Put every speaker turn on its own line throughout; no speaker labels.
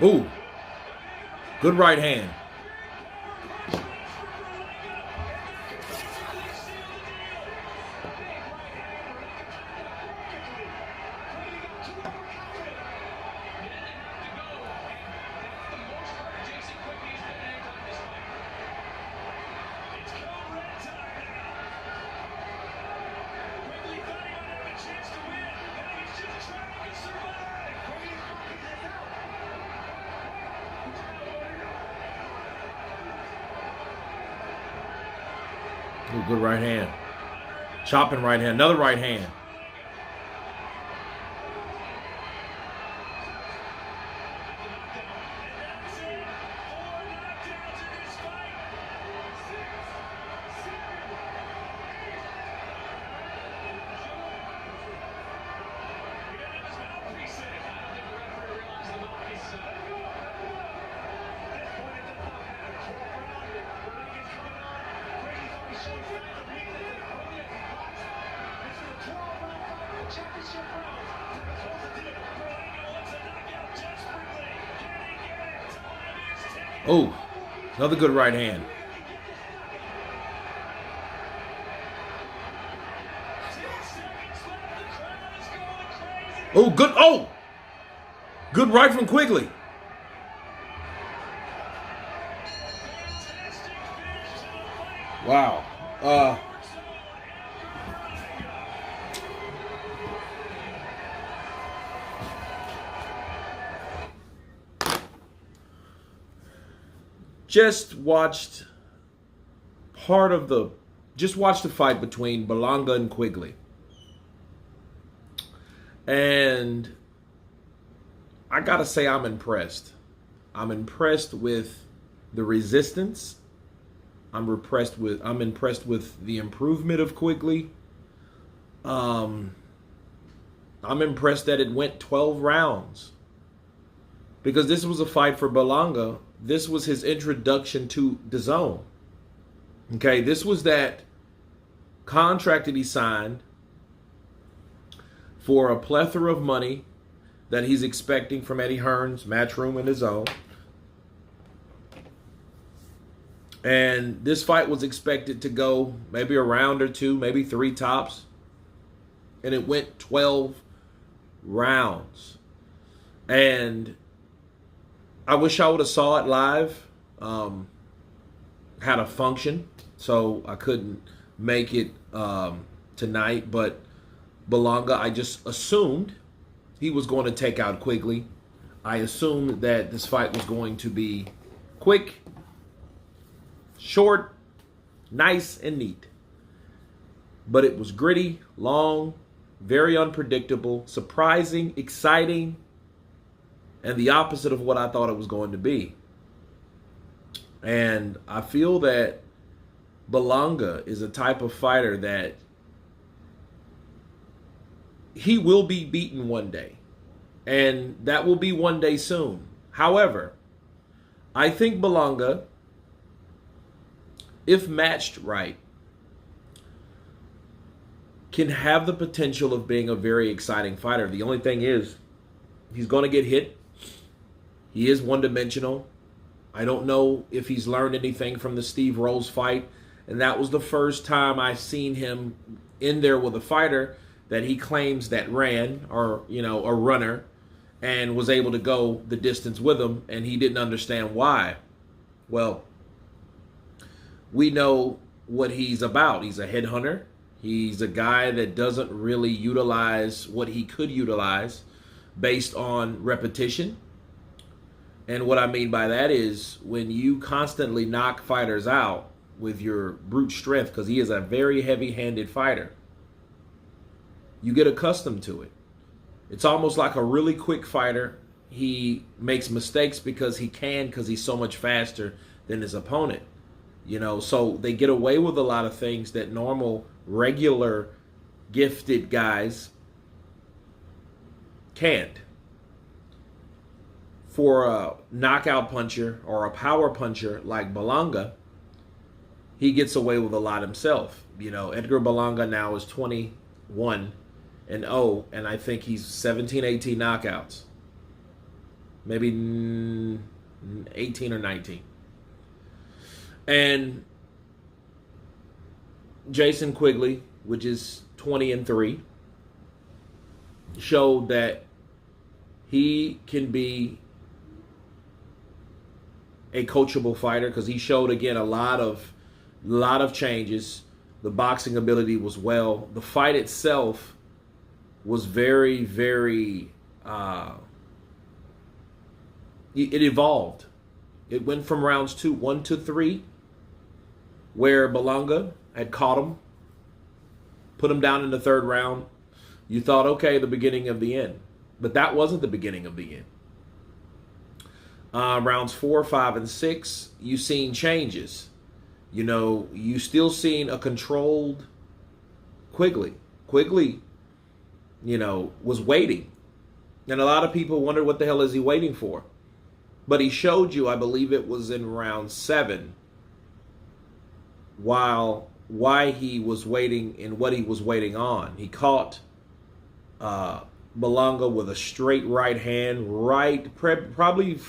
Ooh, good right hand. Ooh, good right hand. Chopping right hand. Another right hand. Oh, another good right hand. Oh, good. Oh, good right from Quigley. Wow. Just watched just watched the fight between Berlanga and Quigley. And I gotta say I'm impressed. I'm impressed with the resistance. I'm impressed with the improvement of Quigley. I'm impressed that it went 12 rounds. Because this was a fight for Berlanga. This was his introduction to the zone. Okay, this was that contract that he signed for a plethora of money that he's expecting from Eddie Hearn's Matchroom in the Zone. And this fight was expected to go maybe a round or two, maybe 3 tops. And it went 12 rounds. And I wish I would have saw it live. Had a function, so I couldn't make it tonight. But Berlanga, I just assumed he was going to take out Quigley. I assumed that this fight was going to be quick, short, nice, and neat. But it was gritty, long, very unpredictable, surprising, exciting, and the opposite of what I thought it was going to be. And I feel that Berlanga is a type of fighter that he will be beaten one day. And that will be one day soon. However, I think Berlanga, if matched right, can have the potential of being a very exciting fighter. The only thing is, he's going to get hit. He is one-dimensional. I don't know if he's learned anything from the Steve Rose fight. And that was the first time I seen him in there with a fighter that he claims that ran, or, a runner, and was able to go the distance with him, and he didn't understand why. Well, we know what he's about. He's a headhunter. He's a guy that doesn't really utilize what he could utilize based on repetition. And what I mean by that is when you constantly knock fighters out with your brute strength, because he is a very heavy-handed fighter, you get accustomed to it. It's almost like a really quick fighter. He makes mistakes because he's so much faster than his opponent. So they get away with a lot of things that normal, regular, gifted guys can't. For a knockout puncher or a power puncher like Berlanga, he gets away with a lot himself. Edgar Berlanga now is 21-0, and I think he's 17, 18 knockouts. maybe 18 or 19. And Jason Quigley, which is 20-3, showed that he can be a coachable fighter because he showed again a lot of changes. The boxing ability was well. The fight itself was very, very. It evolved. It went from rounds 1 to 3, where Berlanga had caught him, put him down in the third round. You thought, okay, the beginning of the end. But that wasn't the beginning of the end. Rounds 4, 5, and 6, you seen changes. You know, you still seen a controlled Quigley. Quigley, you know, was waiting. And a lot of people wondered what the hell is he waiting for? But he showed you, I believe it was in round 7, why he was waiting and what he was waiting on. He caught Berlanga with a straight right hand, probably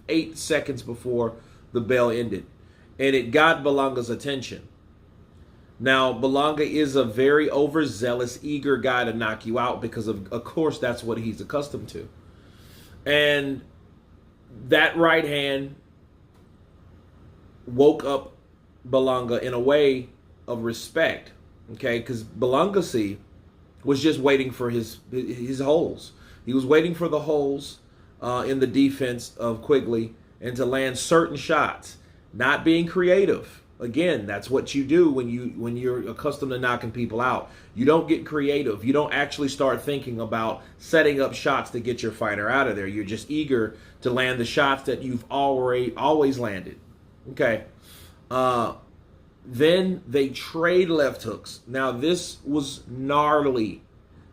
8 seconds before the bell ended. And it got Berlanga's attention. Now, Berlanga is a very overzealous, eager guy to knock you out because, of course, that's what he's accustomed to. And that right hand woke up Berlanga in a way of respect, okay? Because Berlanga, see, was just waiting for his holes. He was waiting for the holes in the defense of Quigley and to land certain shots, not being creative. Again, that's what you do when you're accustomed to knocking people out. You don't get creative. You don't actually start thinking about setting up shots to get your fighter out of there. You're just eager to land the shots that you've always landed. Okay. Then they trade left hooks. Now, this was gnarly.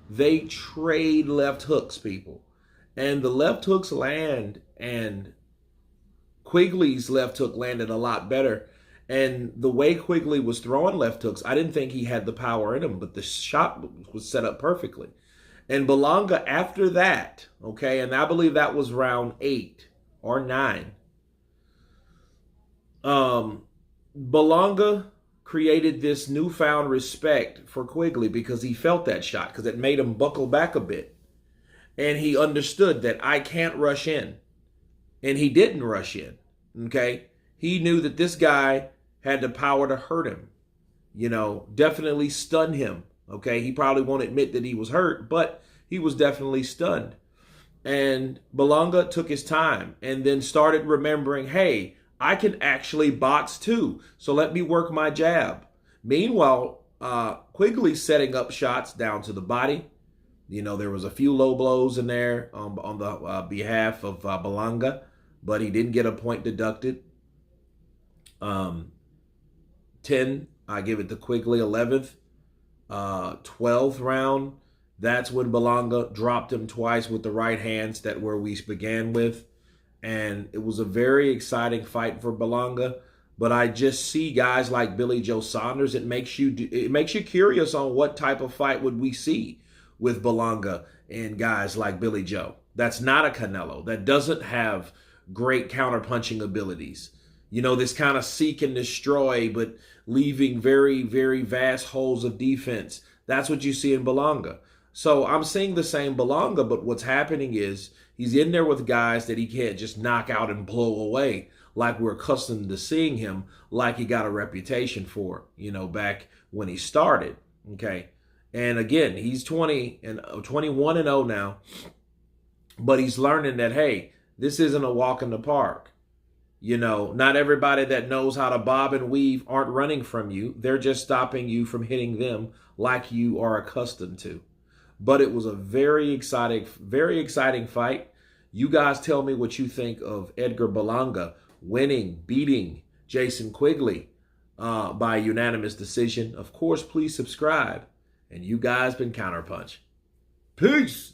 They trade left hooks, people. And the left hooks land, and Quigley's left hook landed a lot better. And the way Quigley was throwing left hooks, I didn't think he had the power in him, but the shot was set up perfectly. And Berlanga, after that, okay, and I believe that was round 8 or 9, Berlanga created this newfound respect for Quigley because he felt that shot, because it made him buckle back a bit. And he understood that I can't rush in. And he didn't rush in, okay? He knew that this guy had the power to hurt him, you know, definitely stun him, okay? He probably won't admit that he was hurt, but he was definitely stunned. And Berlanga took his time and then started remembering, hey, I can actually box too, so let me work my jab. Meanwhile, Quigley's setting up shots down to the body. You know, there was a few low blows in there on the behalf of Berlanga, but he didn't get a point deducted. 10, I give it to Quigley. 11th, 12th round, that's when Berlanga dropped him twice with the right hands that where we began with. And it was a very exciting fight for Berlanga. But I just see guys like Billy Joe Saunders. It makes you curious on what type of fight would we see with Berlanga and guys like Billy Joe. That's not a Canelo. That doesn't have great counterpunching abilities. You know, this kind of seek and destroy, but leaving very, very vast holes of defense. That's what you see in Berlanga. So I'm seeing the same Berlanga, but what's happening is he's in there with guys that he can't just knock out and blow away like we're accustomed to seeing him, like he got a reputation for, you know, back when he started, okay? And again, he's 21-0 now, but he's learning that, hey, this isn't a walk in the park. You know, not everybody that knows how to bob and weave aren't running from you. They're just stopping you from hitting them like you are accustomed to. But it was a very exciting fight. You guys tell me what you think of Edgar Berlanga beating Jason Quigley by unanimous decision. Of course, please subscribe. And you guys been Counterpunch. Peace.